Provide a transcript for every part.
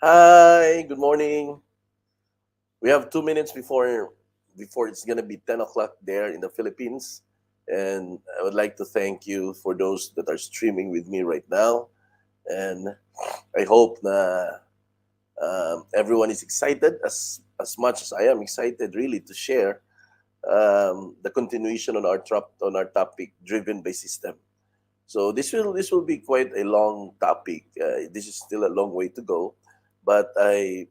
Hi, good morning. We have 2 minutes before it's gonna be 10 o'clock there in the Philippines, and I would like to thank you for those that are streaming with me right now, and I hope na everyone is excited as much as I am excited really to share the continuation on our topic driven by system. So this will be quite a long topic. This is still a long way to go, but I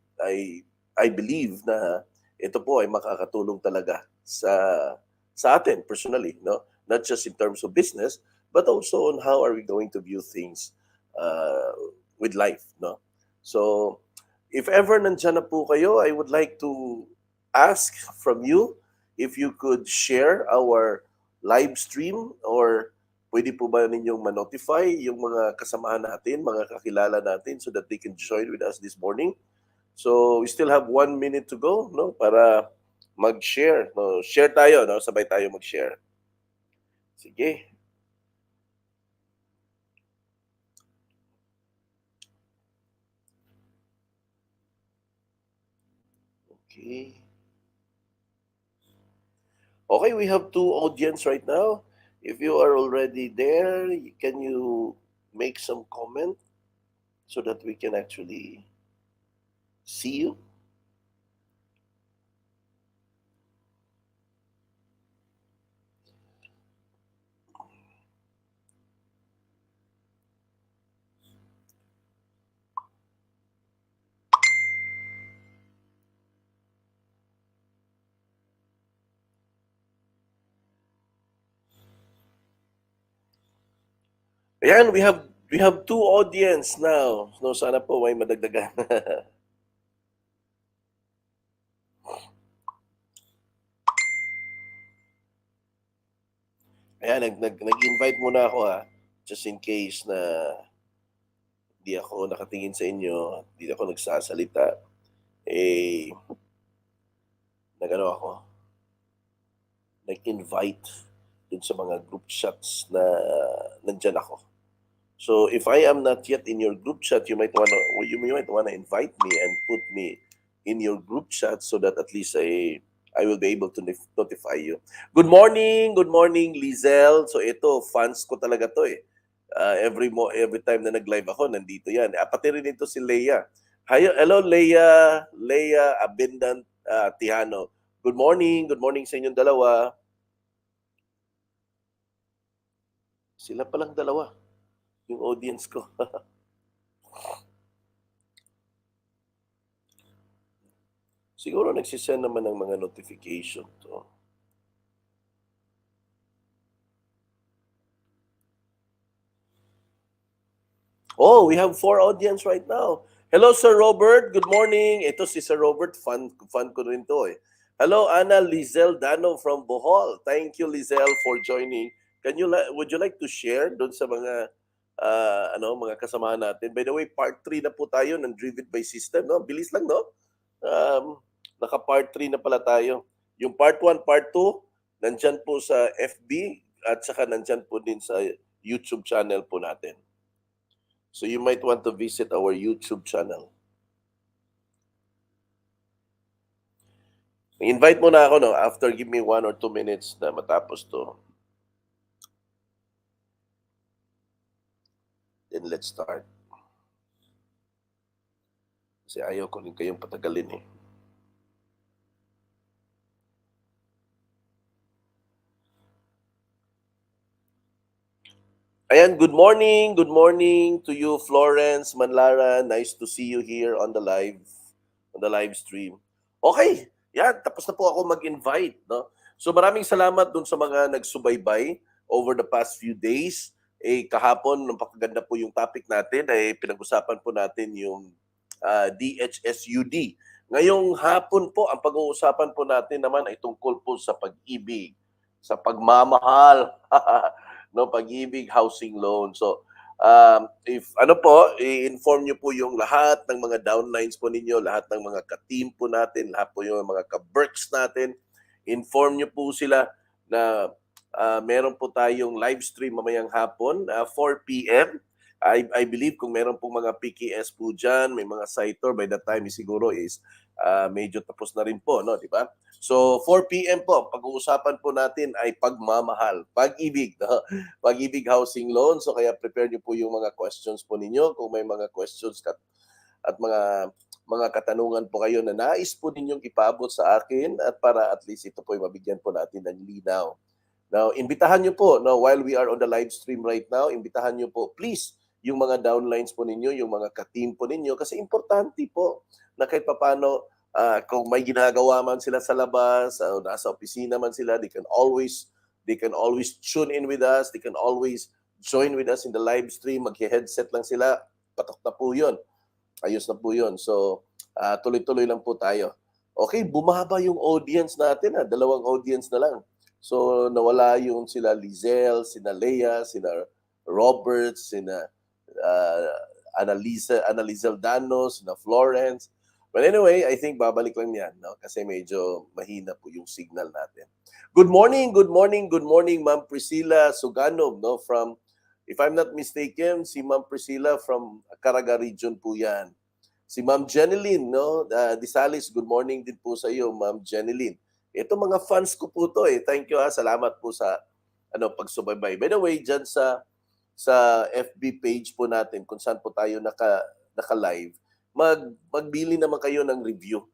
believe na ito po ay makakatulong talaga sa atin personally, no? Not just in terms of business, but also on how are we going to view things uh, with life, no? So if ever nandyan na po kayo, I would like to ask from you if you could share our live stream, or pwede po ba ninyong ma-notify yung mga kasamahan natin, mga kakilala natin so that they can join with us this morning. So we still have 1 minute to go, no, para mag-share. No? Share tayo, no? Sabay tayo mag-share. Sige. Okay. Okay, we have two audience right now. If you are already there, can you make some comment so that we can actually see you? Ayan, we have two audience now. No, sana po may madagdagan. Ayan, nag-invite muna ako, ha. Just in case na di ako nakatingin sa inyo, di ako nagsasalita, eh, nagano ako, nag-invite dun sa mga group chats na nandyan ako. So if I am not yet in your group chat, you might wanna invite me and put me in your group chat so that at least I will be able to notify you. Good morning, Lizelle. So ito, fans ko talaga to eh. Every time na nag-live ako, nandito yan. Pati rin ito si Leia. Hi, hello Leia Abundant Tihano. Good morning sa inyong dalawa. Sila palang dalawa, yung audience ko. Siguro nagsisend naman ng mga notification to. Oh, we have 4 audience right now. Hello, Sir Robert. Good morning. Ito si Sir Robert. Fan ko rin to eh. Hello, Ana Lizelle Dano from Bohol. Thank you, Lizelle, for joining. Would you like to share doon sa mga mga kasamahan natin? By the way, part 3 na po tayo ng Driven by System, no? Bilis lang, no? Naka part 3 na pala tayo. Yung part 1, part 2, nandyan po sa FB at saka nandyan po din sa YouTube channel po natin. So you might want to visit our YouTube channel. Invite mo na ako, no? After, give me 1 or 2 minutes na matapos to. Then let's start. Kasi ayaw ko rin kayong patagalin eh. Ayan, good morning to you, Florence Manlara. Nice to see you here on the live stream. Okay, yan, tapos na po ako mag-invite, no? So maraming salamat dun sa mga nagsubaybay over the past few days. Kahapon, napakaganda po yung topic natin, pinag-usapan po natin yung DHSUD. Ngayong hapon po, ang pag-uusapan po natin naman ay tungkol po sa pag-ibig, sa pagmamahal, no, pag-ibig, housing loan. So, if i-inform nyo po yung lahat ng mga downlines po ninyo, lahat ng mga ka-team po natin, lahat po yung mga ka-berks natin, inform nyo po sila na meron po tayong live stream mamayang hapon, 4 p.m. I believe kung meron pong mga PKS po dyan, may mga sighter, by that time siguro is medyo tapos na rin po, no, di ba? So 4 p.m. po, pag-uusapan po natin ay pagmamahal, pag-ibig, no? Pag-ibig housing loan. So kaya prepare niyo po yung mga questions po ninyo. Kung may mga questions at mga katanungan po kayo na nais po ninyong ipaabot sa akin at para at least ito po ay mabigyan po natin ng linaw. Now, imbitahan niyo po, no, while we are on the live stream right now, imbitahan niyo po, please, yung mga downlines po ninyo, yung mga ka-team po ninyo, kasi importante po na kahit papano, kung may ginagawa man sila sa labas, o nasa opisina man sila, they can always tune in with us, they can always join with us in the live stream, mag-headset lang sila, patok na po yun. Ayos na po yun. So, tuloy-tuloy lang po tayo. Okay, bumaba yung audience natin. 2 audience na lang. So, nawala yung sila Lizelle, sina Leia, sina Robert, sina Analizel Danos, sina Florence. But anyway, I think babalik lang yan, no? Kasi medyo mahina po yung signal natin. Good morning, good morning, good morning, Ma'am Priscilla Suganov, no? From, if I'm not mistaken, si Ma'am Priscilla from Caraga region po yan. Si Ma'am Jeneline, no? Disalis, good morning din po sa iyo, Ma'am Jeneline. Ito mga fans ko po to eh. Thank you salamat po sa pagsubaybay. By the way, diyan sa FB page po natin kung saan po tayo naka-live, magbili naman kayo ng review.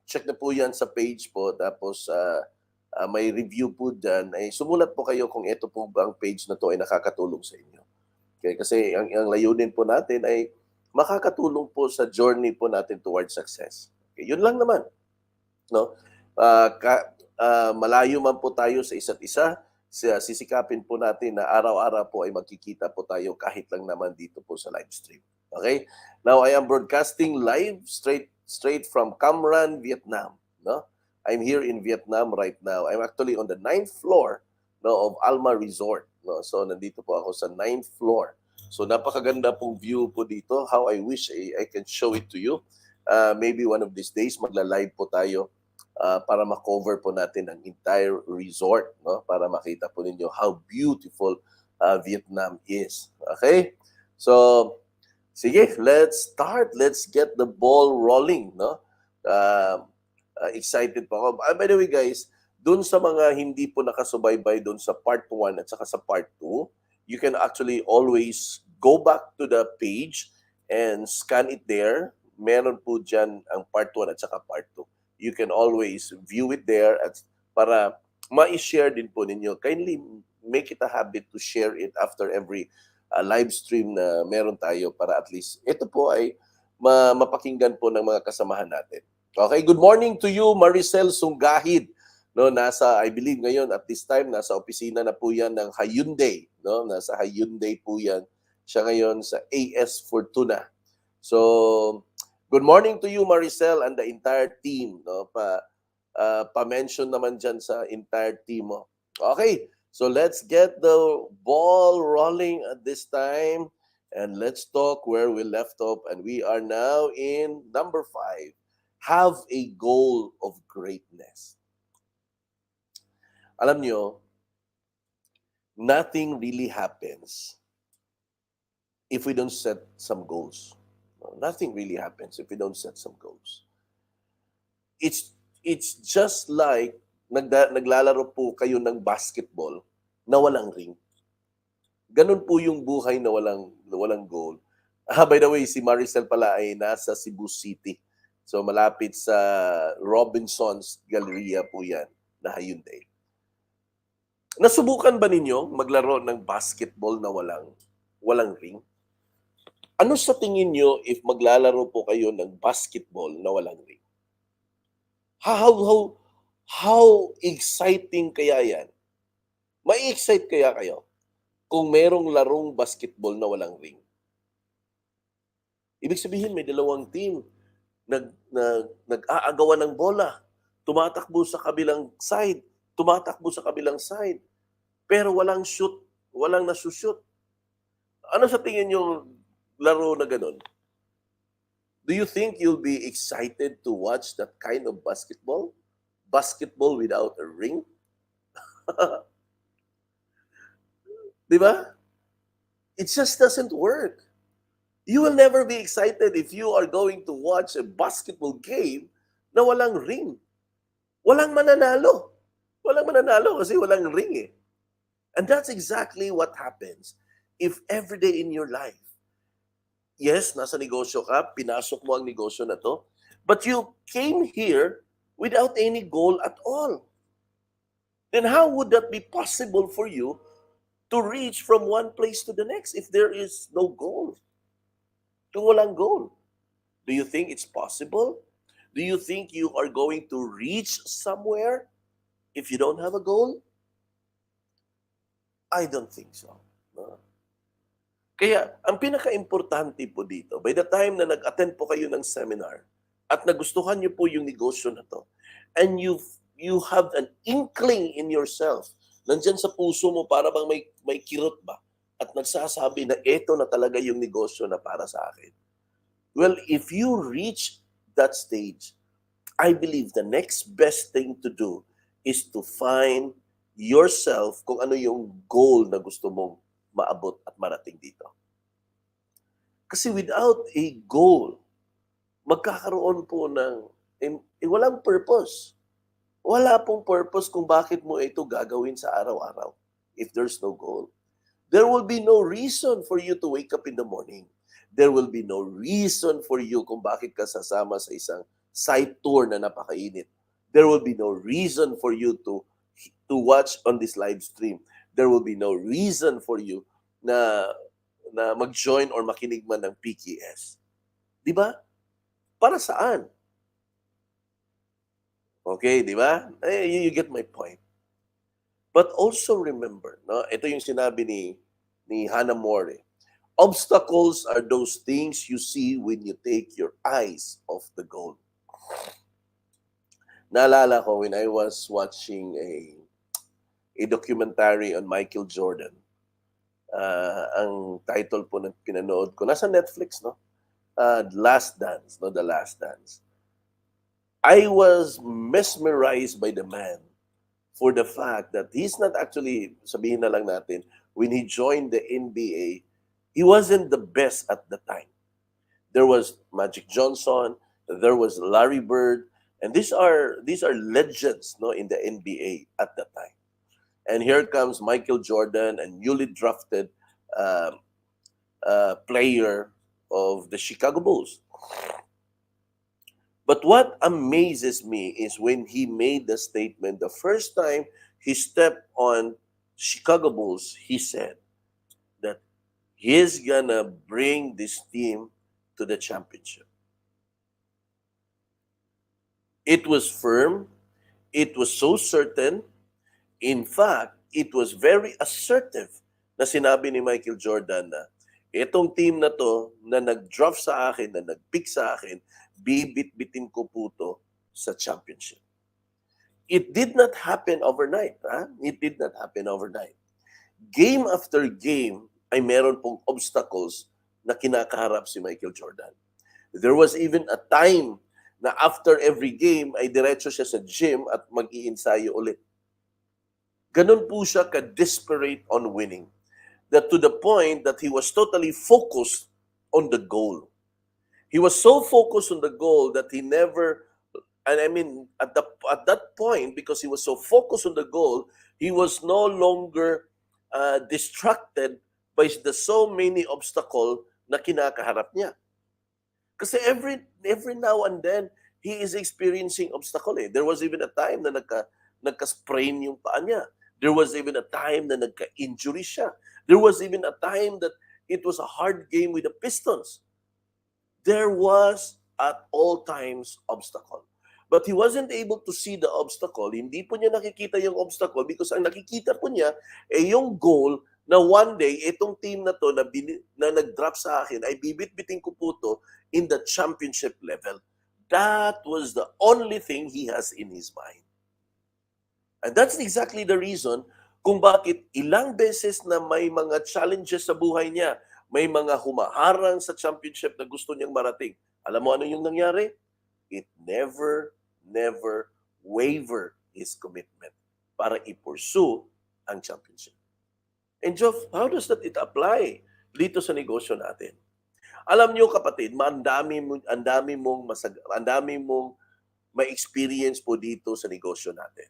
Check na po 'yan sa page po, tapos may review po diyan. Ay sumulat po kayo kung ito po ba ang page na to ay nakakatulong sa inyo. Okay, kasi ang layunin po natin ay makakatulong po sa journey po natin towards success. Okay, yun lang naman, no? Malayo man po tayo sa isa't isa, sisikapin po natin na araw-araw po ay magkikita po tayo kahit lang naman dito po sa live stream. Okay? Now I am broadcasting live straight from Cam Ranh, Vietnam, no? I'm here in Vietnam right now. I'm actually on the 9th floor, no, of Alma Resort, no. So nandito po ako sa 9th floor. So napakaganda pong view po dito. How I wish I can show it to you. Maybe one of these days magla-live po tayo para ma-cover po natin ang entire resort, no? Para makita po ninyo how beautiful Vietnam is. Okay? So, sige, let's start. Let's get the ball rolling, no? Excited po ako. By the way, guys, dun sa mga hindi po nakasubaybay dun sa part 1 at saka sa part 2, you can actually always go back to the page and scan it there. Meron po dyan ang part 1 at saka part 2. You can always view it there at para ma-share din po ninyo. Kindly make it a habit to share it after every live stream na meron tayo para at least ito po ay mapakinggan po ng mga kasamahan natin. Okay, good morning to you, Maricel Sunggahid. No, I believe ngayon at this time nasa opisina na po 'yan ng Hyundai, no? Nasa Hyundai po 'yan. Siya ngayon sa AS Fortuna. So, good morning to you, Maricel, and the entire team, no? Pa-mention naman diyan sa entire team mo. Okay, so let's get the ball rolling at this time and let's talk where we left off, and we are now in number 5. Have a goal of greatness. Alam nyo, nothing really happens if we don't set some goals. Nothing really happens if we don't set some goals. It's just like naglalaro po kayo ng basketball na walang ring. Ganun po yung buhay na walang goal. By the way, si Maricel pala ay nasa Cebu City. So malapit sa Robinson's Galleria po yan na Hyundai. Nasubukan ba ninyo maglaro ng basketball na walang ring? Ano sa tingin nyo if maglalaro po kayo ng basketball na walang ring? How exciting kaya yan? Mai-excite kaya kayo kung merong larong basketball na walang ring? Ibig sabihin may 2 team nag-aagawan ng bola, tumatakbo sa kabilang side, pero walang shoot, walang nasushoot. Ano sa tingin nyo laro na ganun? Do you think you'll be excited to watch that kind of basketball? Basketball without a ring? Di ba? It just doesn't work. You will never be excited if you are going to watch a basketball game na walang ring. Walang mananalo. Walang mananalo kasi walang ring eh. And that's exactly what happens if every day in your life, yes, nasa negosyo ka, pinasok mo ang negosyo na to, but you came here without any goal at all. Then how would that be possible for you to reach from one place to the next if there is no goal? Kung walang goal. Do you think it's possible? Do you think you are going to reach somewhere if you don't have a goal? I don't think so. No? Kaya, ang pinaka-importante po dito, by the time na nag-attend po kayo ng seminar at nagustuhan niyo po yung negosyo na to, and you have an inkling in yourself, nandyan sa puso mo para bang may kirot ba? At nagsasabi na ito na talaga yung negosyo na para sa akin. Well, if you reach that stage, I believe the next best thing to do is to find yourself kung ano yung goal na gusto mong maabot at marating dito. Kasi without a goal, magkakaroon po ng walang purpose. Wala pong purpose kung bakit mo ito gagawin sa araw-araw if there's no goal. There will be no reason for you to wake up in the morning. There will be no reason for you kung bakit ka sasama sa isang site tour na napakainit. There will be no reason for you to watch on this live stream. There will be no reason for you na mag-join or makinig man ng PKS. Di ba? Para saan? Okay, di ba? You get my point. But also remember, no? Ito yung sinabi ni Hannah More. Obstacles are those things you see when you take your eyes off the goal. Naalala ko when I was watching a documentary on Michael Jordan. Ang title po na pinanood ko, nasa Netflix, no? Last Dance, no? The Last Dance. I was mesmerized by the man for the fact that he's not actually, sabihin na lang natin, when he joined the NBA, he wasn't the best at the time. There was Magic Johnson, there was Larry Bird, and these are legends, no, in the NBA at the time. And here comes Michael Jordan, a newly drafted player of the Chicago Bulls. But what amazes me is when he made the statement, the first time he stepped on Chicago Bulls, he said that he's gonna bring this team to the championship. It was firm. It was so certain. In fact, it was very assertive na sinabi ni Michael Jordan na itong team na to na nag-draft sa akin, na nag-pick sa akin, bibit-bitin ko po to sa championship. It did not happen overnight. It did not happen overnight. Game after game ay meron pong obstacles na kinakaharap si Michael Jordan. There was even a time na after every game ay diretso siya sa gym at mag-i-ensayo ulit. Ganun po siya ka-desperate on winning. That to the point that he was totally focused on the goal. He was so focused on the goal that he never, and I mean, at that point, because he was so focused on the goal, he was no longer distracted by the so many obstacles na kinakaharap niya. Kasi every now and then, he is experiencing obstacle. There was even a time na nagka-sprain yung paa niya. There was even a time na nagka-injury siya. There was even a time that it was a hard game with the Pistons. There was at all times obstacle. But he wasn't able to see the obstacle. Hindi po niya nakikita yung obstacle because ang nakikita po niya ay yung goal na one day, itong team na to na nag-drop sa akin ay bibit-biting ko po to in the championship level. That was the only thing he has in his mind. And that's exactly the reason kung bakit ilang beses na may mga challenges sa buhay niya, may mga humaharang sa championship na gusto niyang marating. Alam mo ano yung nangyari? It never waver his commitment para i-pursue ang championship. And Jeff, how does that it apply dito sa negosyo natin. Alam niyo kapatid, ang dami mong ma-experience po dito sa negosyo natin.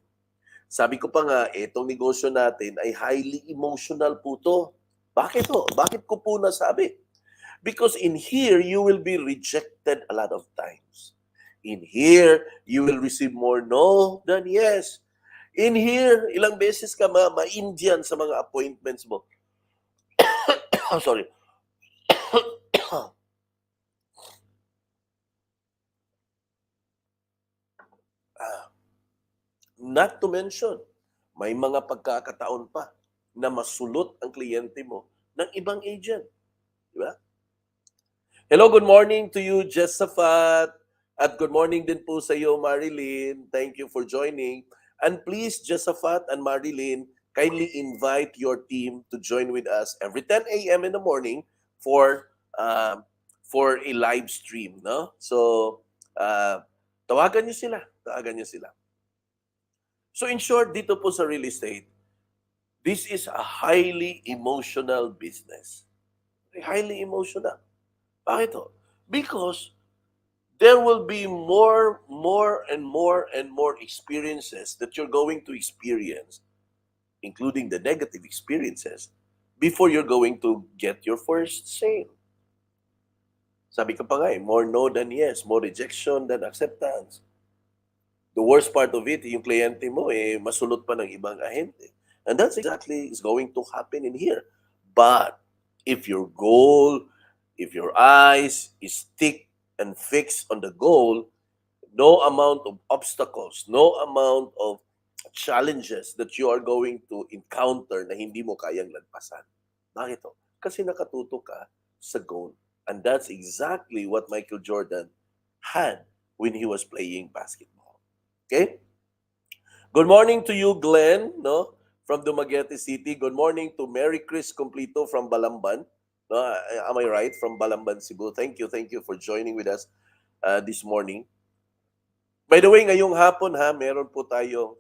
Sabi ko pa nga, itong negosyo natin ay highly emotional po to. Bakit ho? Bakit ko po nasabi? Because in here, you will be rejected a lot of times. In here, you will receive more no than yes. In here, ilang beses ka ma-Indian sa mga appointments mo. Sorry. Not to mention, may mga pagkakataon pa na masulot ang kliyente mo ng ibang agent. Di ba? Hello, good morning to you, Jessafat. At good morning din po sa iyo, Marilyn. Thank you for joining. And please, Jessafat and Marilyn, kindly invite your team to join with us every 10 a.m. in the morning for uh, for a live stream. No? So, tawagan niyo sila. Tawagan niyo sila. So in short, dito po sa real estate, this is a highly emotional business. Highly emotional. Bakit to? Because there will be more experiences that you're going to experience, including the negative experiences, before you're going to get your first sale. Sabi ko pa nga more no than yes, more rejection than acceptance. The worst part of it, yung kliyente mo, masulot pa ng ibang ahente. And that's exactly is going to happen in here. But if your goal, if your eyes is stick and fixed on the goal, no amount of obstacles, no amount of challenges that you are going to encounter na hindi mo kayang lagpasan. Bakit to? Kasi nakatutok ka sa goal. And that's exactly what Michael Jordan had when he was playing basketball. Okay? Good morning to you, Glenn, no? From Dumaguete City. Good morning to Mary Chris Complito from Balamban. No, am I right? From Balamban, Cebu. Thank you for joining with us this morning. By the way, ngayong hapon meron po tayong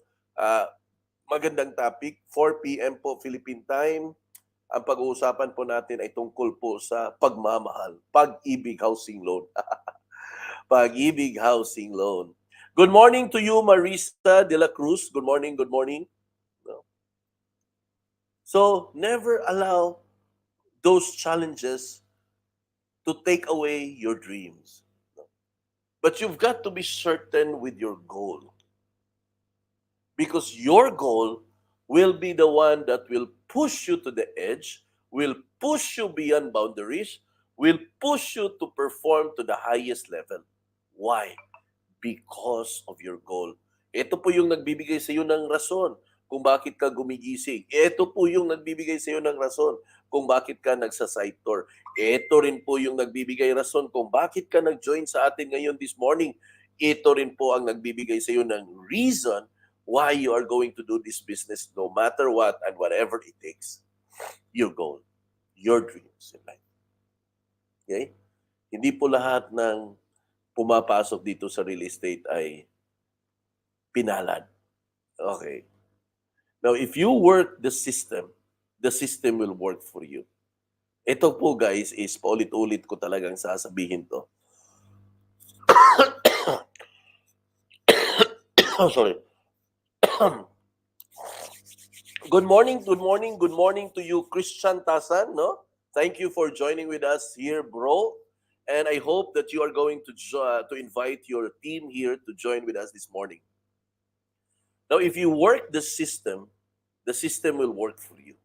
magandang topic. 4 p.m. po Philippine time. Ang pag-uusapan po natin ay tungkol po sa pagmamahal, pag-ibig housing loan. Pag-ibig housing loan. Good morning to you, Marisa de la Cruz. Good morning, good morning. So, never allow those challenges to take away your dreams. But you've got to be certain with your goal. Because your goal will be the one that will push you to the edge, will push you beyond boundaries, will push you to perform to the highest level. Why? Because of your goal. Ito po yung nagbibigay sa iyo ng rason kung bakit ka gumigising. Ito po yung nagbibigay sa iyo ng rason kung bakit ka nagsa-site tour. Ito rin po yung nagbibigay rason kung bakit ka nag-join sa atin ngayon this morning. Ito rin po ang nagbibigay sa iyo ng reason why you are going to do this business no matter what and whatever it takes. Your goal, your dreams in life. Okay? Hindi po lahat ng pumapasok dito sa real estate ay pinalad. Okay. Now, if you work the system will work for you. Ito po guys is paulit-ulit ko talagang sasabihin to. Sorry. Good morning to you, Christian Tasan, no? Thank you for joining with us here, bro. And I hope that you are going to invite your team here to join with us this morning. Now, if you work the system will work for you.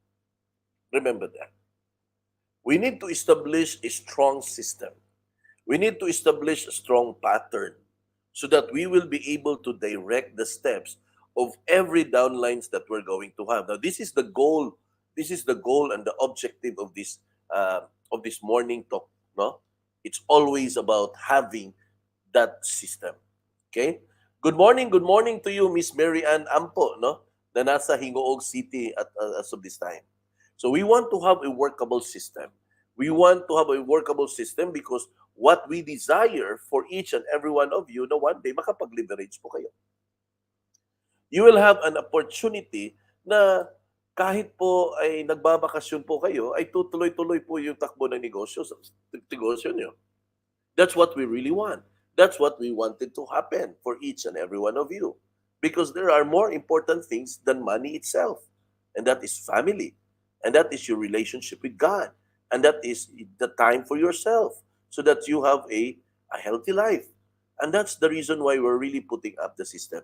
Remember that. We need to establish a strong system. We need to establish a strong pattern so that we will be able to direct the steps of every downlines that we're going to have. Now, this is the goal. This is the goal and the objective of this morning talk. No, it's always about having that system. Okay. Good morning to you, Miss Mary Ann Ampo, no, na nasa Hingoog City as of this time. So we want to have a workable system. We want to have a workable system because what we desire for each and every one of you na one day makapag-leverage po kayo. You will have an opportunity na kahit po ay nagbabakasyon po kayo, ay tutuloy-tuloy po yung takbo ng negosyo nyo. That's what we really want. That's what we wanted to happen for each and every one of you. Because there are more important things than money itself. And that is family. And that is your relationship with God. And that is the time for yourself so that you have a healthy life. And that's the reason why we're really putting up the system.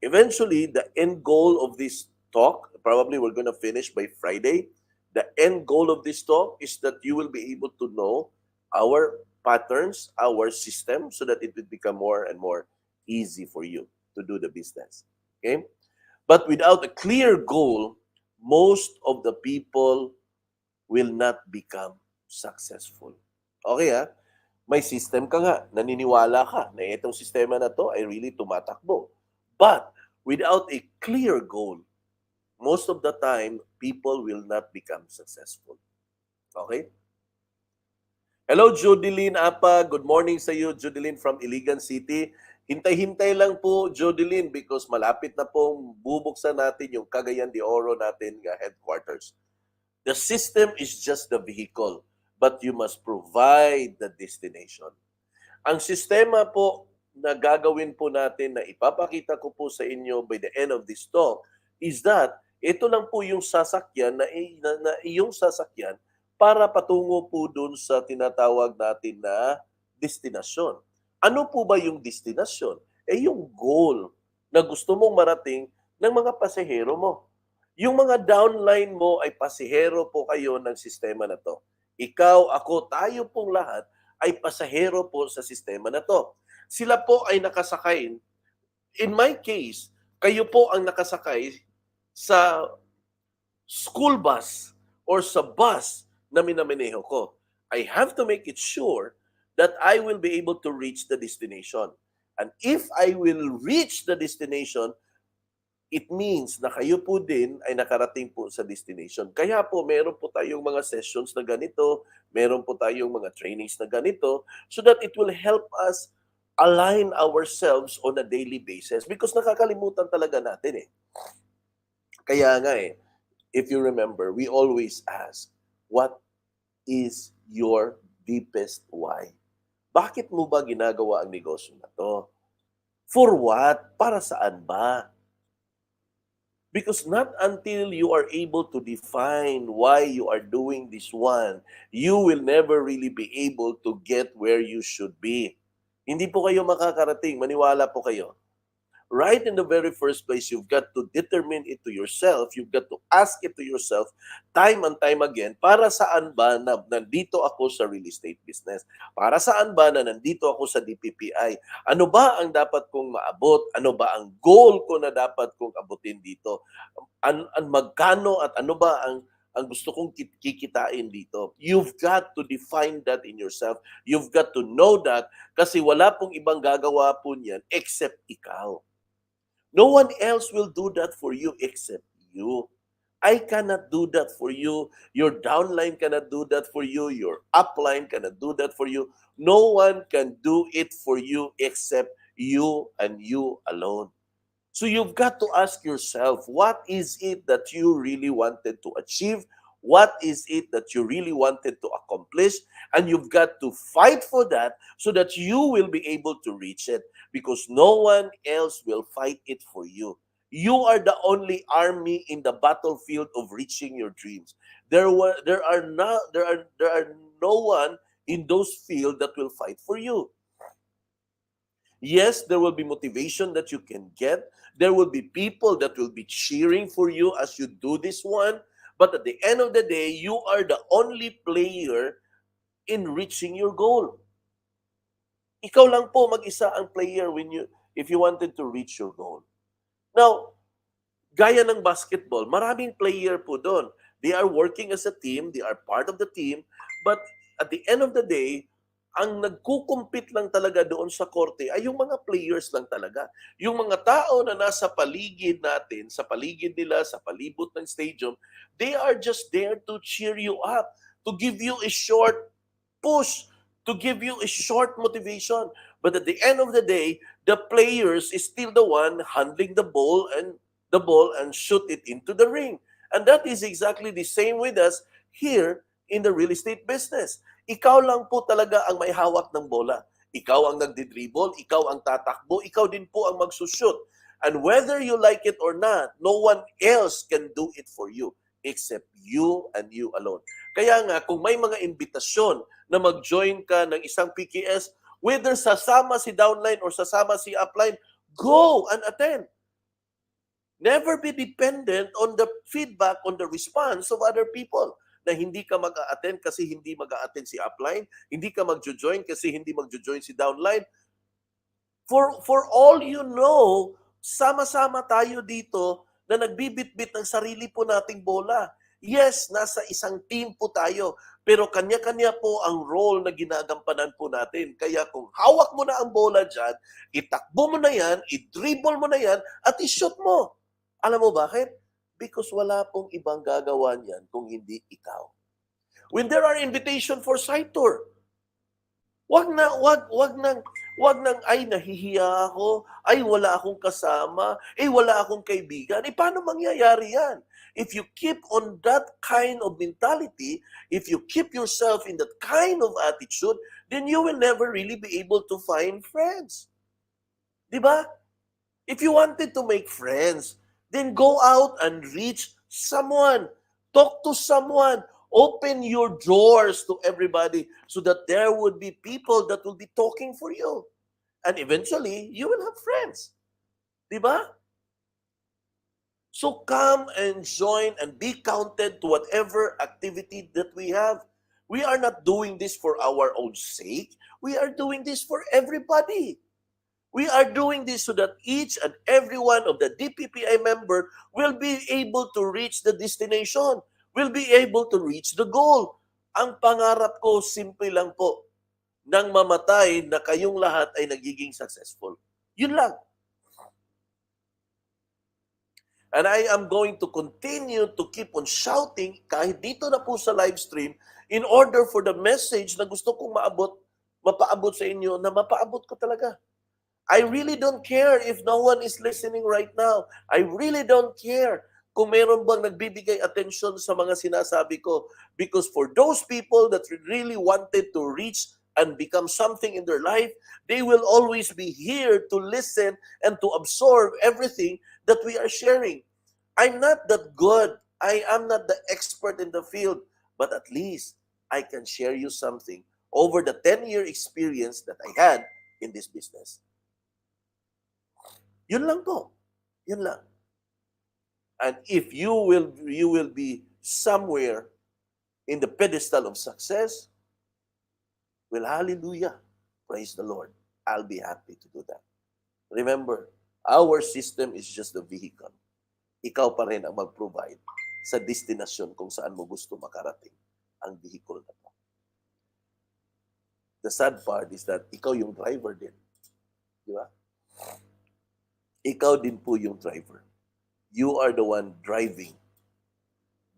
Eventually, the end goal of this talk, probably we're going to finish by Friday. The end goal of this talk is that you will be able to know our patterns, our system, so that it will become more and more easy for you to do the business. Okay? But without a clear goal, most of the people will not become successful. Okay ha? May system ka nga, naniniwala ka na itong sistema na to ay really tumatakbo. But without a clear goal, most of the time, people will not become successful. Okay? Hello, Jodeline Apa. Good morning sa iyo, Jodeline from Iligan City. Hintay-hintay lang po, Jodeline, because malapit na pong bubuksan natin yung Cagayan de Oro natin nga headquarters. The system is just the vehicle, but you must provide the destination. Ang sistema po na gagawin po natin na ipapakita ko po sa inyo by the end of this talk is that ito lang po yung sasakyan na iyong sasakyan para patungo po dun sa tinatawag natin na destinasyon. Ano po ba yung destinasyon? Yung goal na gusto mong marating ng mga pasahero mo. Yung mga downline mo ay pasahero po kayo ng sistema na to. Ikaw, ako, tayo pong lahat ay pasahero po sa sistema na to. Sila po ay nakasakay. In my case, kayo po ang nakasakay sa school bus or sa bus na minamaneho ko. I have to make it sure that I will be able to reach the destination. And if I will reach the destination, it means na kayo po din ay nakarating po sa destination. Kaya po, meron po tayong mga sessions na ganito, meron po tayong mga trainings na ganito, so that it will help us align ourselves on a daily basis. Because nakakalimutan talaga natin eh. Kaya nga eh, if you remember, we always ask, what is your deepest why? Bakit mo ba ginagawa ang negosyo na to? For what? Para saan ba? Because not until you are able to define why you are doing this one, you will never really be able to get where you should be. Hindi po kayo makakarating, maniwala po kayo. Right in the very first place, you've got to determine it to yourself. You've got to ask it to yourself time and time again, para saan ba na nandito ako sa real estate business? Para saan ba na nandito ako sa DPPI? Ano ba ang dapat kong maabot? Ano ba ang goal ko na dapat kong abutin dito? Magkano at ano ba ang gusto kong kikitain dito? You've got to define that in yourself. You've got to know that kasi wala pong ibang gagawa po niyan except ikaw. No one else will do that for you except you. I cannot do that for you. Your downline cannot do that for you. Your upline cannot do that for you. No one can do it for you except you and you alone. So you've got to ask yourself, what is it that you really wanted to achieve? What is it that you really wanted to accomplish? And you've got to fight for that so that you will be able to reach it, because no one else will fight it for you. You are the only army in the battlefield of reaching your dreams. There are no one in those fields that will fight for you. Yes, there will be motivation that you can get. There will be people that will be cheering for you as you do this one. But at the end of the day, you are the only player in reaching your goal. Ikaw lang po mag-isa ang player if you wanted to reach your goal. Now, gaya ng basketball, maraming player po doon. They are working as a team, they are part of the team, but at the end of the day, ang nagkukumpit lang talaga doon sa korte ay yung mga players lang talaga. Yung mga tao na nasa paligid natin, sa paligid nila, sa palibot ng stadium, they are just there to cheer you up, to give you a short push, to give you a short motivation. But at the end of the day, the players is still the one handling the ball and shoot it into the ring. And that is exactly the same with us here in the real estate business. Ikaw lang po talaga ang may hawak ng bola. Ikaw ang nagdi-dribble, ikaw ang tatakbo, ikaw din po ang magsushoot. And whether you like it or not, no one else can do it for you except you and you alone. Kaya nga, kung may mga imbitasyon na mag-join ka ng isang PKS, whether sasama si downline or sasama si upline, go and attend. Never be dependent on the feedback, on the response of other people. Na hindi ka mag-a-attend kasi hindi mag-a-attend si upline, hindi ka mag-join kasi hindi mag-join si downline. For all you know, sama-sama tayo dito na nagbibitbit ng sarili po nating bola. Yes, nasa isang team po tayo, pero kanya-kanya po ang role na ginagampanan po natin. Kaya kung hawak mo na ang bola dyan, itakbo mo na yan, i-dribble mo na yan, at i-shoot mo. Alam mo bakit? Because wala pong ibang gagawa niyan kung hindi ikaw. When there are invitation for site tour, wag nang ay nahihiya ako, ay wala akong kasama, wala akong kaibigan. Paano mangyayari yan? If you keep on that kind of mentality, if you keep yourself in that kind of attitude, then you will never really be able to find friends. 'Di ba? If you wanted to make friends, then go out and reach someone. Talk to someone. Open your doors to everybody so that there would be people that will be talking for you. And eventually, you will have friends. Diba? So come and join and be counted to whatever activity that we have. We are not doing this for our own sake. We are doing this for everybody. We are doing this so that each and every one of the DPPI member will be able to reach the destination, will be able to reach the goal. Ang pangarap ko, simple lang po, nang mamatay na kayong lahat ay nagiging successful. Yun lang. And I am going to continue to keep on shouting kahit dito na po sa live stream in order for the message na gusto kong mapaabot sa inyo, na mapaabot ko talaga. I really don't care if no one is listening right now. I really don't care kung meron bang nagbibigay attention sa mga sinasabi ko. Because for those people that really wanted to reach and become something in their life, they will always be here to listen and to absorb everything that we are sharing. I'm not that good. I am not the expert in the field. But at least I can share you something over the 10-year experience that I had in this business. Yun lang po. Yun lang. And if you will be somewhere in the pedestal of success, well, hallelujah. Praise the Lord. I'll be happy to do that. Remember, our system is just the vehicle. Ikaw pa rin ang mag-provide sa destinasyon kung saan mo gusto makarating ang vehicle na to. The sad part is that ikaw yung driver din. Di ba? Ikaw din po yung driver. You are the one driving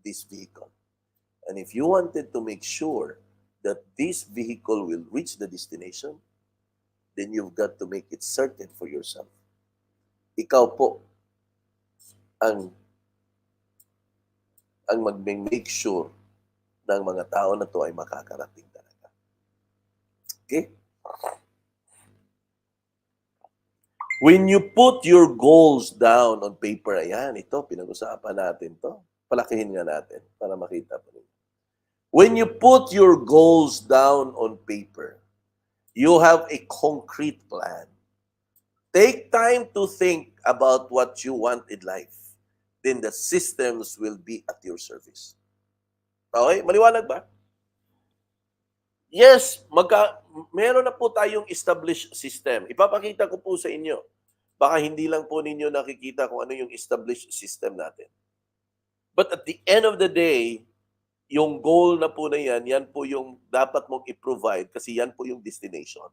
this vehicle. And if you wanted to make sure that this vehicle will reach the destination, then you've got to make it certain for yourself. Ikaw po ang mag-make sure ng mga tao na to ay makakarating talaga. Okay? When you put your goals down on paper, ayan, ito, pinag-usapan natin to. Palakihin nga natin para makita po ninyo. When you put your goals down on paper, you have a concrete plan. Take time to think about what you want in life. Then the systems will be at your service. Okay? Maliwanag ba? Yes, meron na po tayong established system. Ipapakita ko po sa inyo. Baka hindi lang po ninyo nakikita kung ano yung established system natin. But at the end of the day, yung goal na po na yan po yung dapat mong i-provide kasi yan po yung destination.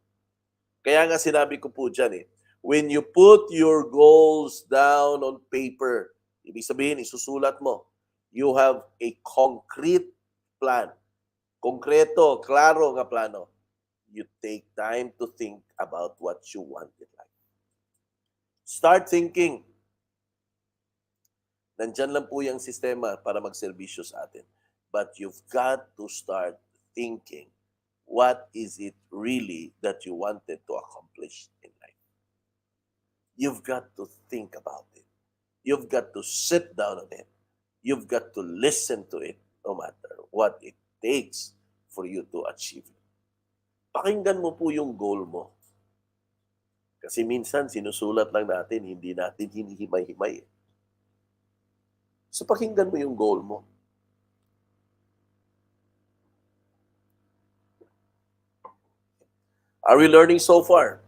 Kaya nga sinabi ko po dyan when you put your goals down on paper, ibig sabihin, isusulat mo, you have a concrete plan. Konkreto, klaro nga plano. You take time to think about what you want in life. Start thinking. Nandyan lang po yung sistema para magserbisyo sa atin. But you've got to start thinking, what is it really that you wanted to accomplish in life? You've got to think about it. You've got to sit down on it. You've got to listen to it no matter what it takes for you to achieve it. Pakinggan mo po yung goal mo. Kasi minsan sinusulat lang natin, hindi natin hinihimay-himay. So pakinggan mo yung goal mo. Are we learning so far?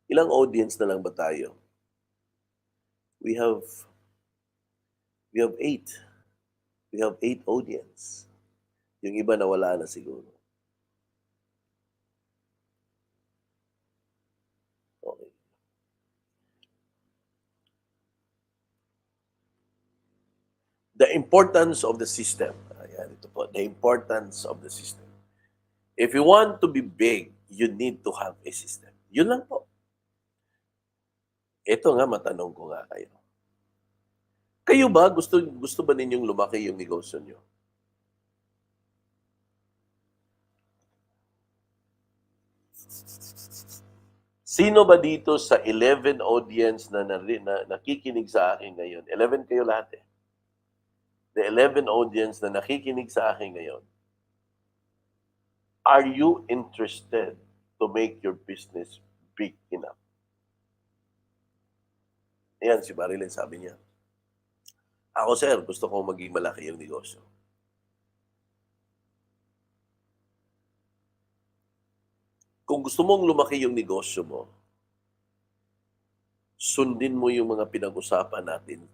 Ilang audience na lang ba tayo? We have 8. We have 8 audience. Yung iba nawala na siguro. Okay. The importance of the system. Ayan, ito po. The importance of the system. If you want to be big, you need to have a system. Yun lang po. Ito nga, matanong ko nga kayo. Kayo ba, gusto ba ninyong lumaki yung negosyo nyo? Sino ba dito sa 11 audience na nakikinig sa akin ngayon? 11 kayo lahat eh. The 11 audience na nakikinig sa akin ngayon, are you interested to make your business big enough? Ayan, si Marilyn sabi niya. Ako sir, gusto kong maging malaki yung negosyo. Kung gusto mong lumaki yung negosyo mo, sundin mo yung mga pinag-usapan natin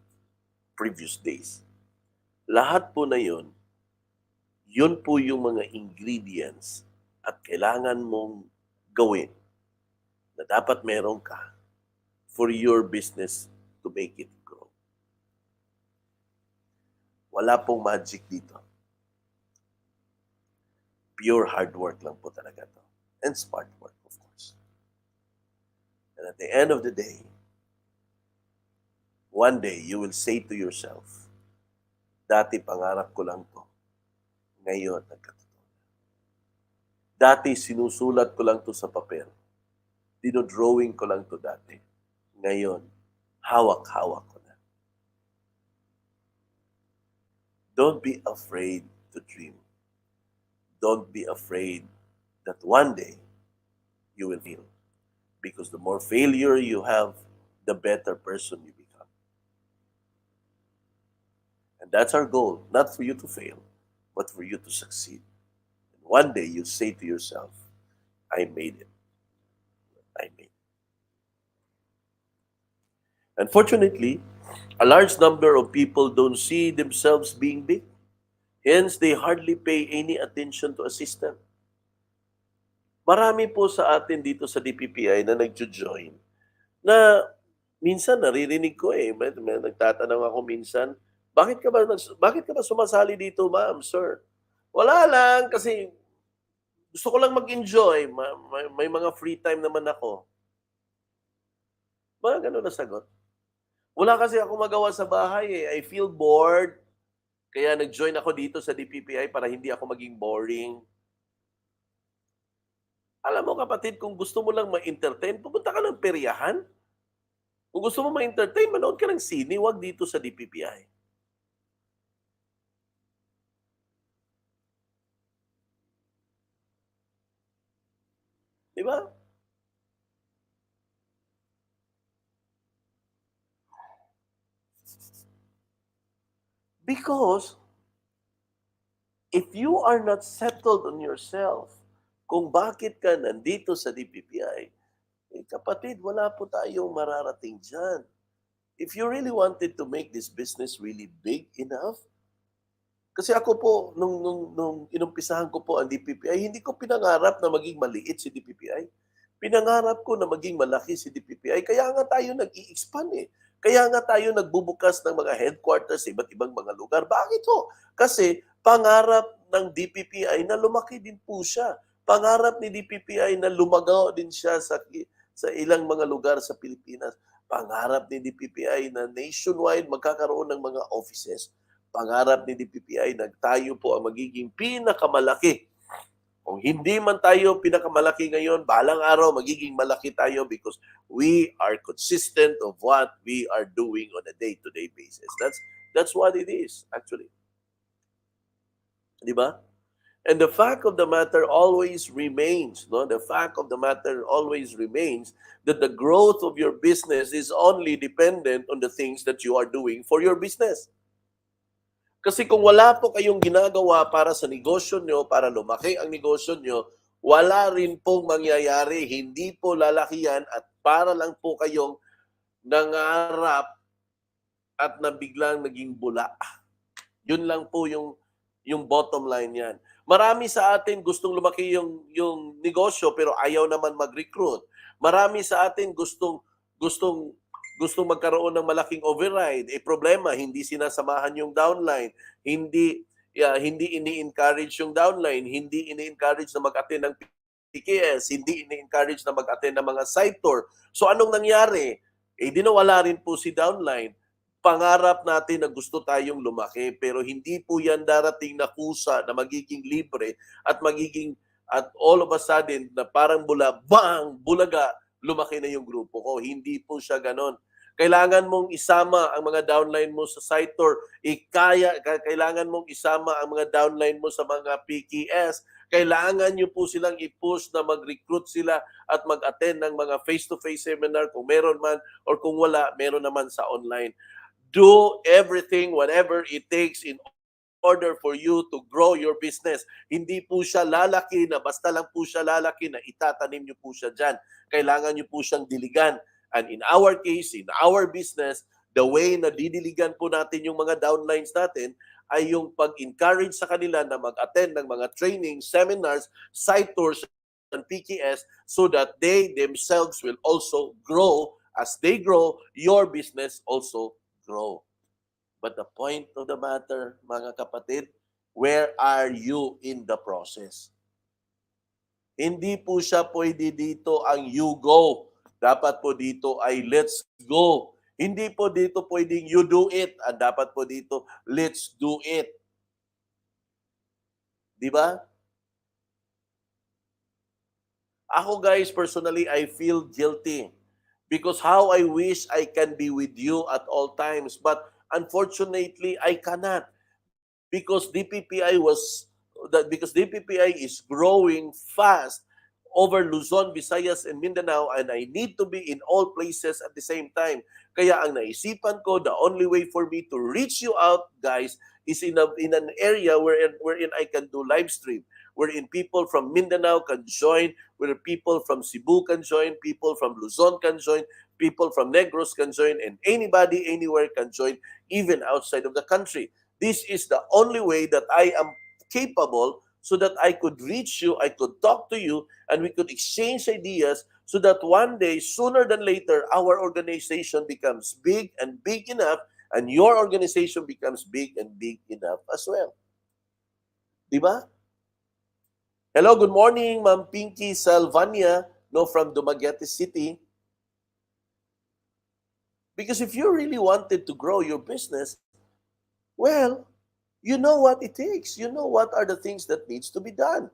previous days. Lahat po na yun po yung mga ingredients at kailangan mong gawin na dapat meron ka for your business to make it grow. Wala pong magic dito. Pure hard work lang po talaga to. And smart work, of course. And at the end of the day, one day you will say to yourself, dati pangarap ko lang to. Ngayon, nagkatotoo. Dati sinusulat ko lang to sa papel. Dinodrawing ko lang to dati. Ngayon, hawak-hawak ko na. Don't be afraid to dream. Don't be afraid that one day you will fail. Because the more failure you have, the better person you become. And that's our goal, not for you to fail, but for you to succeed. And one day you say to yourself, I made it. I made it. Unfortunately, a large number of people don't see themselves being big. Hence, they hardly pay any attention to a system. Marami po sa atin dito sa DPPI na nagjo-join na minsan naririnig ko may nagtatanong ako minsan, bakit ka ba sumasali dito, ma'am, sir? Wala lang kasi gusto ko lang mag-enjoy, may mga free time naman ako. Mga ganun na sagot. Wala kasi ako magawa sa bahay I feel bored, kaya nag-join ako dito sa DPPI para hindi ako maging boring. Alam mo kapatid, kung gusto mo lang ma-entertain, pupunta ka ng peryahan. Kung gusto mo ma-entertain, manood ka ng sine, wag dito sa DPPI. Di ba? Because if you are not settled on yourself, kung bakit ka nandito sa DPPI, kapatid, wala po tayong mararating dyan. If you really wanted to make this business really big enough, kasi ako po, nung inumpisahan ko po ang DPPI, hindi ko pinangarap na maging maliit si DPPI. Pinangarap ko na maging malaki si DPPI. Kaya nga tayo nag-i-expand Kaya nga tayo nagbubukas ng mga headquarters sa iba't ibang mga lugar. Bakit ho? Kasi pangarap ng DPPI na lumaki din po siya. Pangarap ni DPPI na lumagaw din siya sa ilang mga lugar sa Pilipinas. Pangarap ni DPPI na nationwide magkakaroon ng mga offices. Pangarap ni DPPI na tayo po ang magiging pinakamalaki. Kung hindi man tayo pinakamalaki ngayon, balang araw magiging malaki tayo because we are consistent of what we are doing on a day-to-day basis. That's what it is, actually. Di ba? And the fact of the matter always remains, no? The fact of the matter always remains that the growth of your business is only dependent on the things that you are doing for your business. Kasi kung wala po kayong ginagawa para sa negosyo nyo, para lumaki ang negosyo nyo, wala rin pong mangyayari. Hindi po lalaki yan at para lang po kayong nangarap at nabiglang naging bula. Yun lang po yung bottom line yan. Marami sa atin gustong lumaki yung negosyo pero ayaw naman mag-recruit. Marami sa atin gustong gustong magkaroon ng malaking override. Problema, hindi sinasamahan yung downline. Hindi ini-encourage yung downline, hindi ini-encourage na mag-attend ng PKS, hindi ini-encourage na mag-attend ng mga site tour. So anong nangyari? Di nawala rin po si downline. Pangarap natin na gusto tayong lumaki pero hindi po yan darating na kusa na magiging libre at all of a sudden na parang bulaga, lumaki na yung grupo ko. Hindi po siya ganon. Kailangan mong isama ang mga downline mo sa site tour. Kailangan mong isama ang mga downline mo sa mga PKS. Kailangan nyo po silang i-push na mag-recruit sila at mag-attend ng mga face-to-face seminar kung meron man or kung wala, meron naman sa online. Do everything, whatever it takes in order for you to grow your business. Hindi po siya lalaki na basta lang po siya lalaki na itatanim nyo po siya dyan. Kailangan nyo po siyang diligan. And in our case, in our business, the way na didiligan po natin yung mga downlines natin ay yung pag-encourage sa kanila na mag-attend ng mga training, seminars, site tours, and PKS so that they themselves will also grow. As they grow, your business also grow. But the point of the matter, mga kapatid, where are you in the process? Hindi po siya pwede dito ang you go. Dapat po dito ay let's go. Hindi po dito pwedeng you do it. Dapat po dito, let's do it. Di ba? Ako guys, personally, I feel guilty. Because how I wish I can be with you at all times. But unfortunately, I cannot. Because DPPI is growing fast over Luzon, Visayas, and Mindanao, and I need to be in all places at the same time. Kaya ang naisipan ko, the only way for me to reach you out, guys, is in an area wherein I can do live stream, wherein people from Mindanao can join, where people from Cebu can join, people from Luzon can join, people from Negros can join, and anybody anywhere can join, even outside of the country. This is the only way that I am capable so that I could reach you, I could talk to you, and we could exchange ideas so that one day, sooner than later, our organization becomes big and big enough, and your organization becomes big and big enough as well. Diba? Hello, good morning, Ma'am Pinky Salvania, from Dumaguete City. Because if you really wanted to grow your business, well, you know what it takes. You know what are the things that needs to be done.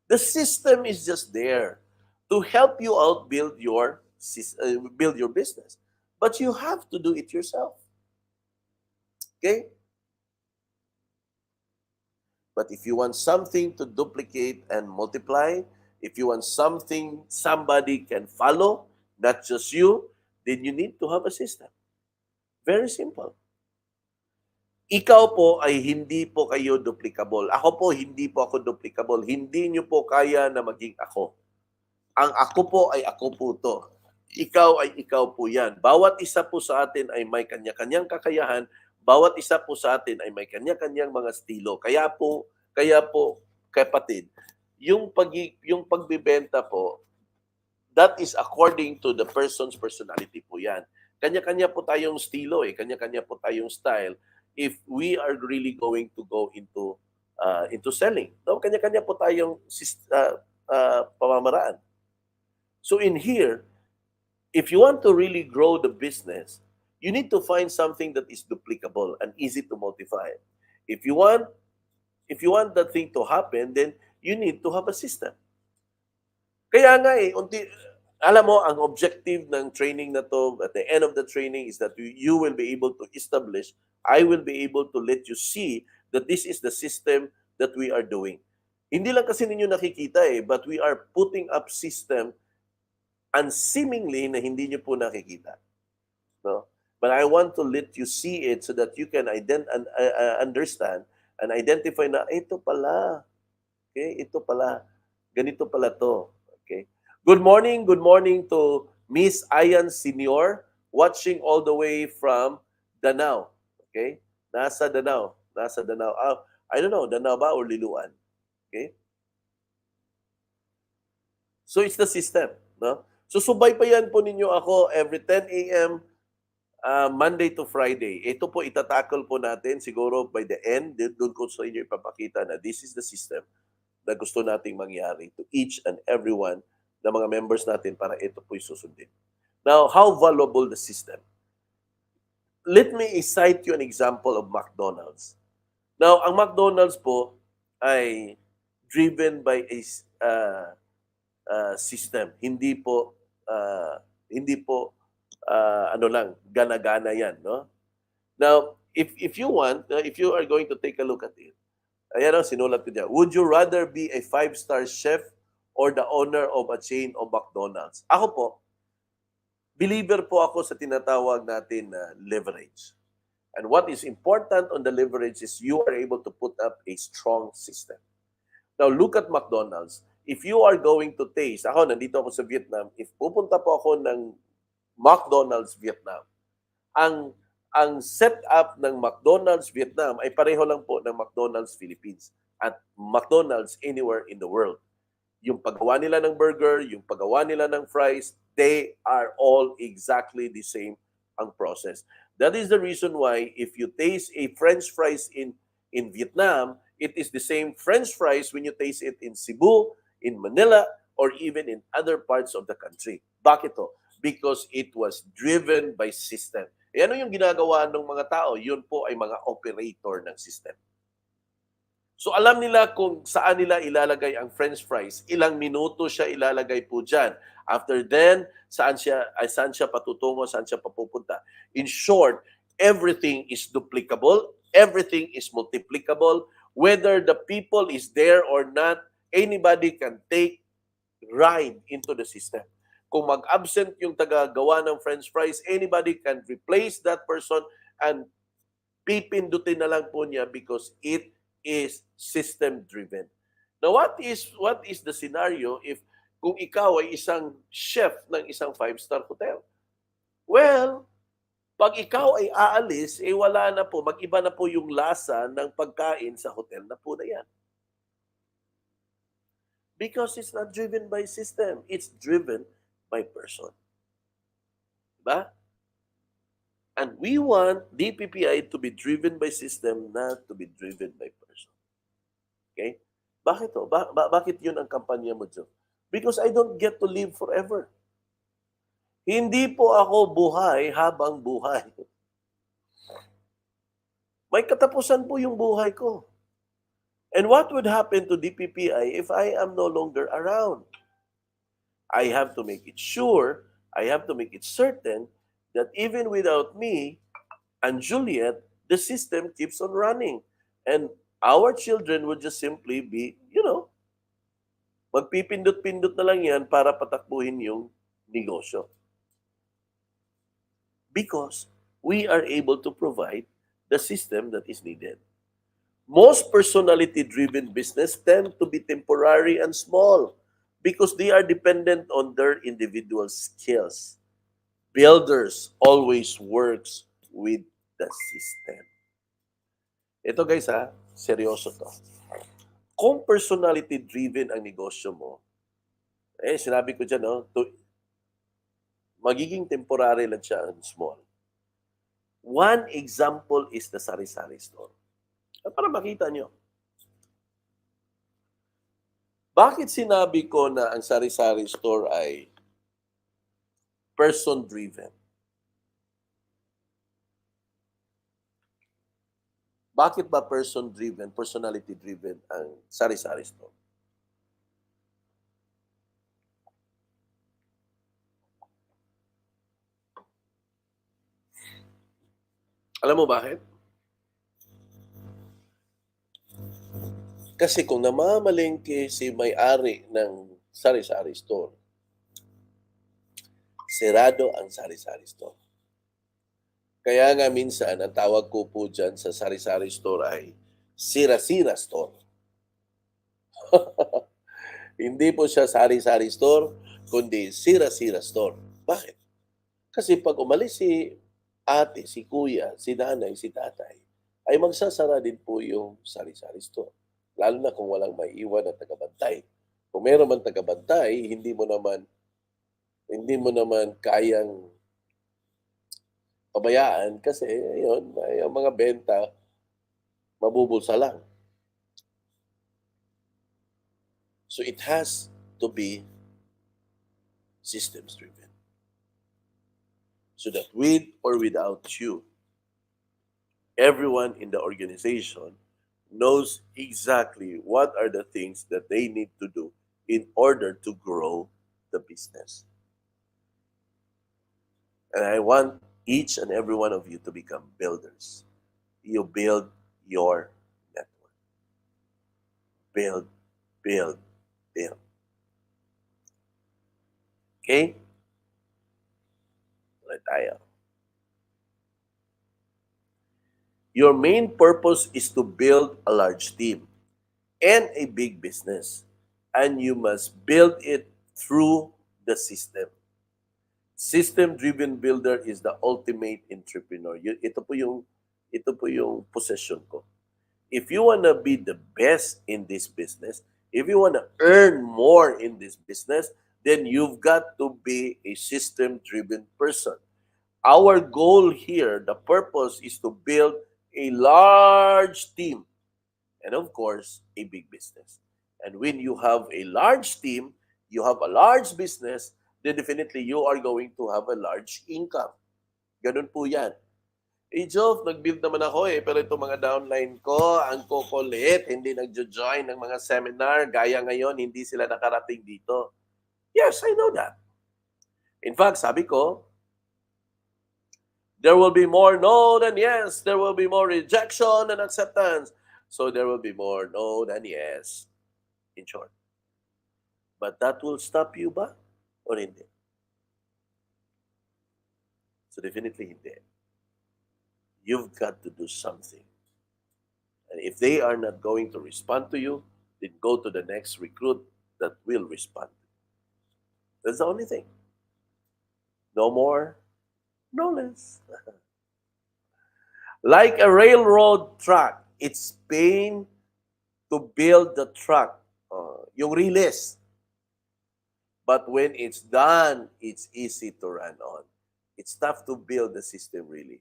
The system is just there to help you out build your business. But you have to do it yourself. Okay? But if you want something to duplicate and multiply, if you want something somebody can follow, not just you, then you need to have a system. Very simple. Ikaw po ay hindi po kayo duplicable. Ako po, hindi po ako duplicable. Hindi nyo po kaya na maging ako. Ang ako po ay ako po to. Ikaw ay ikaw po yan. Bawat isa po sa atin ay may kanya-kanyang kakayahan. Bawat isa po sa atin ay may kanya-kanyang mga estilo. Kaya po, kapatid, yung pagbibenta po, that is according to the person's personality po yan. Kanya-kanya po tayong estilo kanya-kanya po tayong style if we are really going to go into selling. So, kanya-kanya po tayong pamamaraan. So in here, If you want to really grow the business, you need to find something that is duplicable and easy to modify. If you want if you want that thing to happen, then you need to have a system. Kaya nga alam mo, ang objective ng training na to, at the end of the training, is that you will be able to establish, I will be able to let you see that this is the system that we are doing. Hindi lang kasi ninyo nakikita but we are putting up system and seemingly na hindi nyo po nakikita. No? But I want to let you see it so that you can understand and identify na ito pala. Okay, ito pala. Ganito pala to. Okay. Good morning to Miss Ayan Senior watching all the way from Danau. Okay? Nasa Danau. I don't know, Danau ba or Liluan? Okay? So it's the system, no? So subaybayan po ninyo ako every 10 a.m. Monday to Friday. Ito po itatakol po natin siguro by the end. Doon ko sa inyo ipapakita na this is the system na gusto nating mangyari to each and every one ng mga members natin para ito po'y susundin. Now, how valuable the system? Let me cite you an example of McDonald's. Now, ang McDonald's po ay driven by a system. Hindi po ano lang, gana-gana yan, no? Now, if you want, if you are going to take a look at it, ayan o, sinulat ko dyan. Would you rather be a 5-star chef or the owner of a chain of McDonald's? Ako po, believer po ako sa tinatawag natin na leverage. And what is important on the leverage is you are able to put up a strong system. Now, look at McDonald's. If you are going to taste, ako, nandito ako sa Vietnam, if pupunta po ako ng McDonald's Vietnam, ang setup ng McDonald's Vietnam ay pareho lang po ng McDonald's Philippines at McDonald's anywhere in the world. Yung paggawa nila ng burger, yung paggawa nila ng fries, they are all exactly the same ang process. That is the reason why if you taste a French fries in Vietnam, it is the same French fries when you taste it in Cebu, in Manila, or even in other parts of the country. Bakit to? Because it was driven by system. E ano yung ginagawa ng mga tao? Yun po ay mga operator ng system. So alam nila kung saan nila ilalagay ang French fries, ilang minuto siya ilalagay po dyan. After then, saan siya patutungo, saan siya papupunta. In short, everything is duplicable, everything is multiplicable. Whether the people is there or not, anybody can take ride into the system. Kung mag-absent yung taga-gawa ng French fries, anybody can replace that person and pipindutin na lang po niya because it is system-driven. Now, what is the scenario if kung ikaw ay isang chef ng isang 5-star hotel? Well, pag ikaw ay aalis, wala na po, mag-iba na po yung lasa ng pagkain sa hotel na po na yan. Because it's not driven by system, it's driven by person. Diba? And we want DPPI to be driven by system, not to be driven by person. Okay? Bakit to? Bakit yun ang kampanya mo, Joe? Because I don't get to live forever. Hindi po ako buhay habang buhay. May katapusan po yung buhay ko. And what would happen to DPPI if I am no longer around? I have to make it sure, I have to make it certain that even without me and Juliet, the system keeps on running. And our children would just simply be, magpipindot-pindot na lang yan para patakbuhin yung negosyo. Because we are able to provide the system that is needed. Most personality-driven business tend to be temporary and small because they are dependent on their individual skills. Builders always works with the system. Ito guys seryoso to. Kung personality-driven ang negosyo mo, sinabi ko dyan, magiging temporary lang siya and small. One example is the sari-sari store. Para makita nyo. Bakit sinabi ko na ang sari-sari store ay person-driven. Bakit ba person-driven, personality-driven ang sari-sari store? Alam mo bakit? Kasi kung namamalengke si may-ari ng sari-sari store, sirado ang sari-sari store. Kaya nga minsan, ang tawag ko po dyan sa sari-sari store ay sira-sira store. Hindi po siya sari-sari store, kundi sira-sira store. Bakit? Kasi pag umalis si ate, si kuya, si nanay, si tatay, ay magsasara din po yung sari-sari store. Lalo na kung walang maiiwan na tagabantay. Kung meron man tagabantay, hindi mo naman kayang pabayaan kasi yun, may ang mga benta mabubulsa lang. So it has to be systems driven. So that with or without you, everyone in the organization knows exactly what are the things that they need to do in order to grow the business. And I want each and every one of you to become builders. You build your network. Build, build, build. Okay? Tuloy tayo. Your main purpose is to build a large team and a big business. And you must build it through the system. System-driven builder is the ultimate entrepreneur. Ito po yung possession ko. If you wanna be the best in this business, if you wanna earn more in this business, then you've got to be a system-driven person. Our goal here, the purpose is to build a large team and of course, a big business. And when you have a large team, you have a large business, then definitely you are going to have a large income. Ganun po yan. Eh, Jove, nag-build naman ako pero itong mga downline ko, ang kukulit, hindi nagjo-join ng mga seminar, gaya ngayon, hindi sila nakarating dito. Yes, I know that. In fact, sabi ko, there will be more no than yes. There will be more rejection than acceptance. So there will be more no than yes, in short. But that will stop you ba? Or hindi? So definitely hindi. You've got to do something. And if they are not going to respond to you, then go to the next recruit that will respond. That's the only thing. No more, no less. Like a railroad track, it's pain to build the track. Yung release. But when it's done, it's easy to run on. It's tough to build the system, really.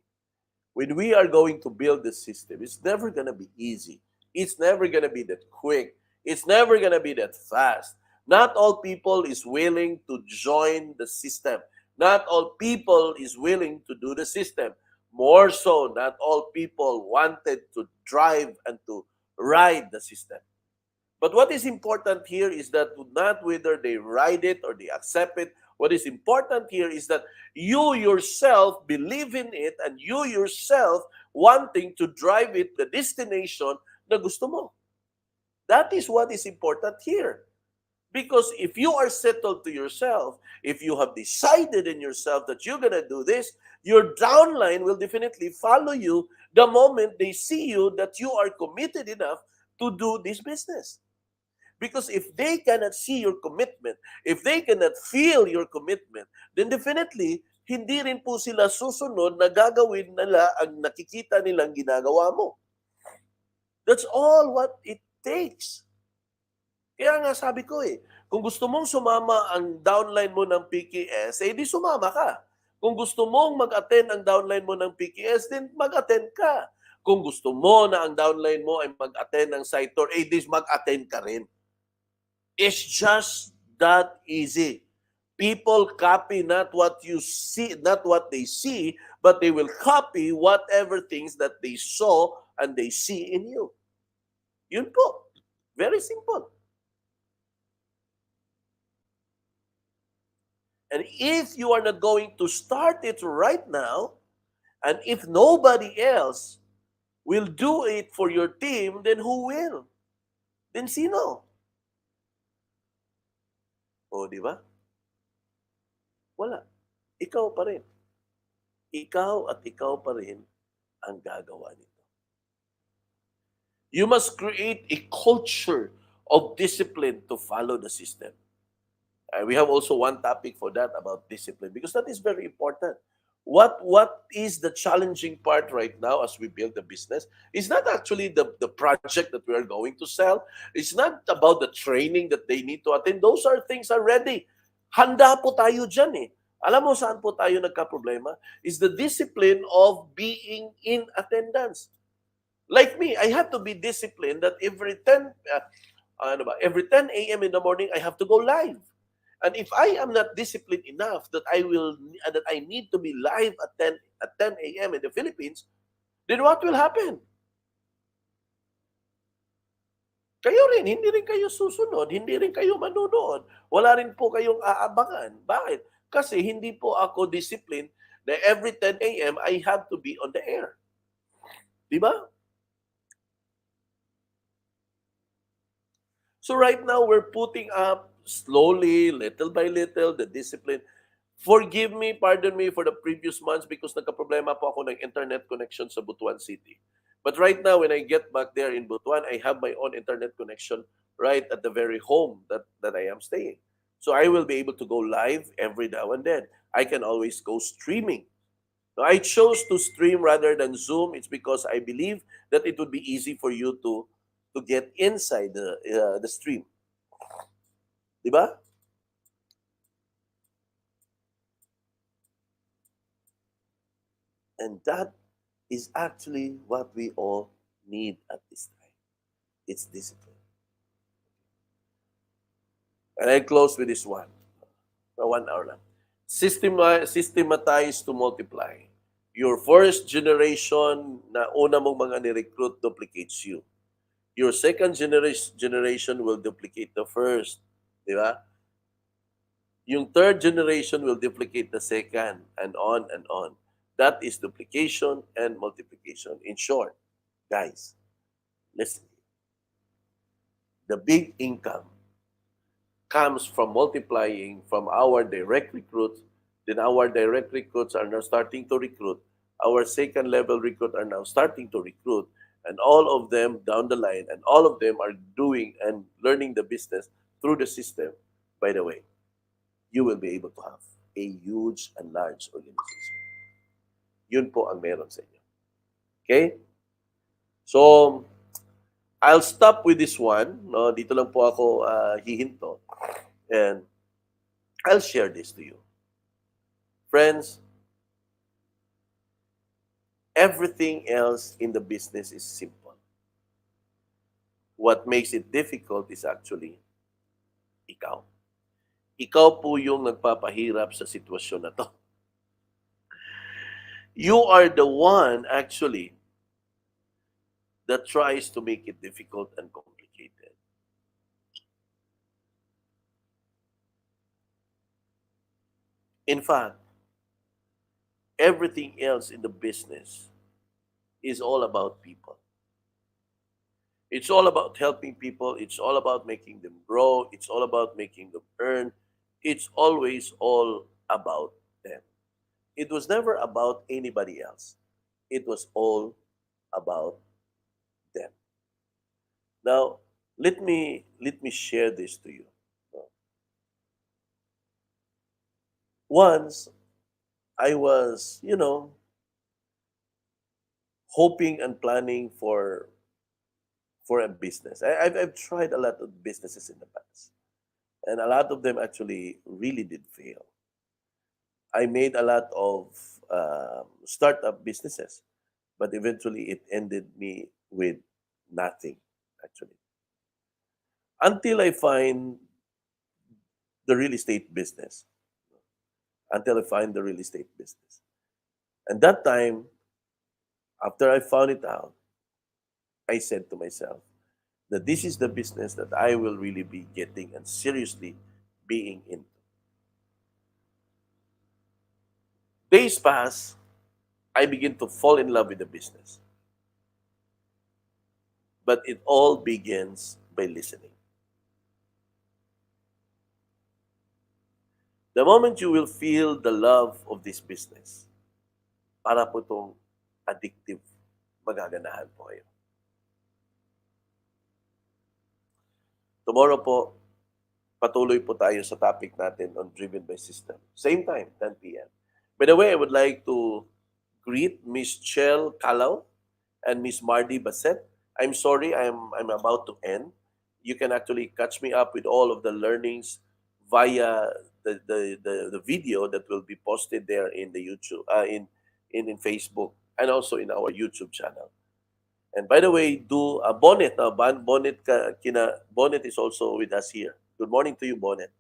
When we are going to build the system, it's never going to be easy. It's never going to be that quick. It's never going to be that fast. Not all people is willing to join the system. Not all people is willing to do the system. More so, not all people wanted to drive and to ride the system. But what is important here is that not whether they ride it or they accept it. What is important here is that you yourself believe in it and you yourself wanting to drive it the destination na gusto mo. That is what is important here. Because if you are settled to yourself, if you have decided in yourself that you're going to do this, your downline will definitely follow you the moment they see you that you are committed enough to do this business. Because if they cannot see your commitment, if they cannot feel your commitment, then definitely, hindi rin po sila susunod na gagawin nila ang nakikita nilang ginagawa mo. That's all what it takes. Kaya nga sabi ko kung gusto mong sumama ang downline mo ng PKS, di sumama ka. Kung gusto mong mag-attend ang downline mo ng PKS, then mag-attend ka. Kung gusto mo na ang downline mo ay mag-attend ng site tour, di mag-attend ka rin. It's just that easy. People copy not what you see, not what they see, but they will copy whatever things that they saw and they see in you. Yun po. Very simple. And if you are not going to start it right now, and if nobody else will do it for your team, then who will? Then sino? O, di ba? Wala. Ikaw pa rin. Ikaw at ikaw pa rin ang gagawa nito. You must create a culture of discipline to follow the system. We have also one topic for that about discipline because that is very important. What is the challenging part right now as we build the business? It's not actually the project that we are going to sell. It's not about the training that they need to attend. Those are things already. Handa po tayo dyan eh. Alam mo saan po tayo nagka-problema? Is the discipline of being in attendance. Like me, I have to be disciplined that every 10 a.m. in the morning, I have to go live. And if I am not disciplined enough that I need to be live at 10 a.m. in the Philippines, then what will happen? Kayo rin, hindi rin kayo susunod, hindi rin kayo manunood. Wala rin po kayong aabangan. Bakit? Kasi hindi po ako disciplined na every 10 a.m. I have to be on the air. Di ba? So right now, we're putting up slowly, little by little, the discipline. Forgive me, pardon me for the previous months because nagka-problema po ako ng internet connection sa Butuan City. But right now, when I get back there in Butuan, I have my own internet connection right at the very home that I am staying. So I will be able to go live every now and then. I can always go streaming. So I chose to stream rather than Zoom. It's because I believe that it would be easy for you to get inside the stream. Di ba? And that is actually what we all need at this time. It's discipline. And I close with this one. 1 hour lang. Systematize to multiply. Your first generation na una mong mga ni-recruit duplicates you. Your second generation will duplicate the first. Di ba? Yung third generation will duplicate the second, and on and on. That is duplication and multiplication. In short, guys, listen. The big income comes from multiplying from our direct recruits. Then our direct recruits are now starting to recruit. Our second level recruit are now starting to recruit. And all of them down the line, and all of them are doing and learning the business through the system. By the way, you will be able to have a huge and large organization. Yun po ang meron sa inyo. Okay? So, I'll stop with this one. No, dito lang po ako hihinto. And I'll share this to you. Friends, everything else in the business is simple. What makes it difficult is actually ikaw. Ikaw po yung nagpapahirap sa sitwasyon na to. You are the one actually that tries to make it difficult and complicated. In fact, everything else in the business is all about people. It's all about helping people. It's all about making them grow. It's all about making them earn. It's always all about them. It was never about anybody else. It was all about them. Now, let me share this to you. Once I was, hoping and planning for a business. I've tried a lot of businesses in the past, and a lot of them actually really did fail. I made a lot of startup businesses, but eventually it ended me with nothing, actually. Until I find the real estate business. until I find the real estate business. And that time, after I found it out, I said to myself that this is the business that I will really be getting and seriously being into. Days pass, I begin to fall in love with the business. But it all begins by listening. The moment you will feel the love of this business, para po itong addictive, magaganahan po kayo. Tomorrow po, patuloy po tayo sa topic natin on Driven by System. Same time, 10 p.m. By the way, I would like to greet Miss Chel Calaw and Miss Mardy Bassett. I'm sorry, I'm about to end. You can actually catch me up with all of the learnings via the video that will be posted there in the YouTube, in Facebook, and also in our YouTube channel. And by the way, do Bonnet. Bonnet is also with us here. Good morning to you, Bonnet.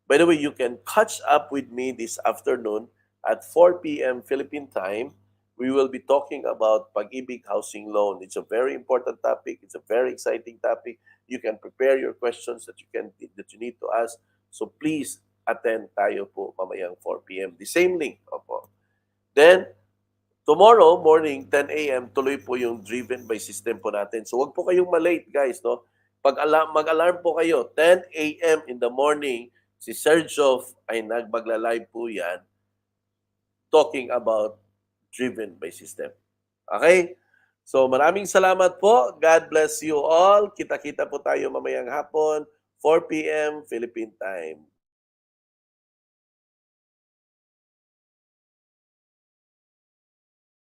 By the way, you can catch up with me this afternoon at 4 p.m. Philippine time. We will be talking about Pag-ibig housing loan. It's a very important topic. It's a very exciting topic. You can prepare your questions that you need to ask. So please attend tayo po mamayang 4 p.m. The same link. Opo. Then, tomorrow morning, 10 a.m., tuloy po yung Driven by System po natin. So wag po kayong malate, guys. No? Mag-alarm po kayo, 10 a.m. in the morning, si Sergio ay magla-live po yan talking about Driven by System. Okay? So maraming salamat po. God bless you all. Kita-kita po tayo mamayang hapon, 4 p.m. Philippine time.